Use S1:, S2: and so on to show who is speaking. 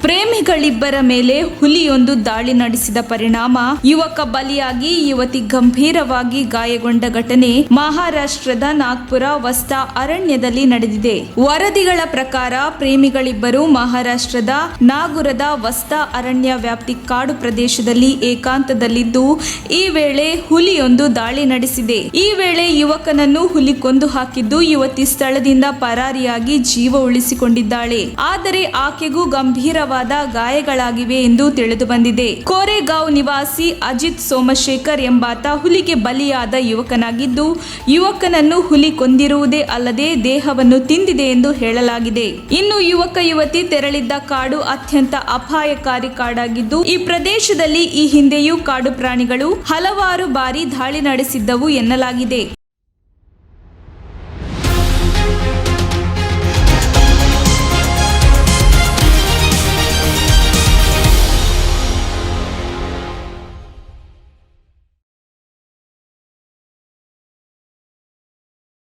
S1: ಪ್ರೇಮಿಗಳಿಬ್ಬರ ಮೇಲೆ ಹುಲಿಯೊಂದು ದಾಳಿ ನಡೆಸಿದ ಪರಿಣಾಮ ಯುವಕ ಬಲಿಯಾಗಿ ಯುವತಿ ಗಂಭೀರವಾಗಿ ಗಾಯಗೊಂಡ ಘಟನೆ ಮಹಾರಾಷ್ಟ್ರದ ನಾಗ್ಪುರ ವಸ್ತಾ ಅರಣ್ಯದಲ್ಲಿ ನಡೆದಿದೆ. ವರದಿಗಳ ಪ್ರಕಾರ ಪ್ರೇಮಿಗಳಿಬ್ಬರು ಮಹಾರಾಷ್ಟ್ರದ ನಾಗುರದ ವಸ್ತಾ ಅರಣ್ಯ ವ್ಯಾಪ್ತಿ ಕಾಡು ಪ್ರದೇಶದಲ್ಲಿ ಏಕಾಂತದಲ್ಲಿದ್ದು ಈ ವೇಳೆ ಹುಲಿಯೊಂದು ದಾಳಿ ನಡೆಸಿದೆ. ಈ ವೇಳೆ ಯುವಕನನ್ನು ಹುಲಿ ಕೊಂದು ಹಾಕಿದ್ದು ಯುವತಿ ಸ್ಥಳದಿಂದ ಪರಾರಿಯಾಗಿ ಜೀವ ಉಳಿಸಿಕೊಂಡಿದ್ದಾಳೆ. ಆದರೆ ಆಕೆಗೂ ಗಂಭೀರವಾದ ಗಾಯಗಳಾಗಿವೆ ಎಂದು ತಿಳಿದು ಬಂದಿದೆ. ಕೋರೆಗಾಂವ್ ನಿವಾಸಿ ಅಜಿತ್ ಸೋಮಶೇಖರ್ ಎಂಬಾತ ಹುಲಿಗೆ ಬಲಿಯಾದ ಯುವಕನಾಗಿದ್ದು ಯುವಕನನ್ನು ಹುಲಿ ಕೊಂದಿರುವುದೇ ಅಲ್ಲದೆ ದೇಹವನ್ನು ತಿಂದಿದೆ ಎಂದು ಹೇಳಲಾಗಿದೆ. ಇನ್ನು ಯುವಕ ಯುವತಿ ತೆರಳಿದ್ದ ಕಾಡು ಅತ್ಯಂತ ಅಪಾಯಕಾರಿ ಕಾಡಾಗಿದ್ದು ಈ ಪ್ರದೇಶದಲ್ಲಿ ಈ ಹಿಂದೆಯೂ ಕಾಡು ಪ್ರಾಣಿಗಳು ಹಲವಾರು ಬಾರಿ ದಾಳಿ ನಡೆಸಿದ್ದವು ಎನ್ನಲಾಗಿದೆ.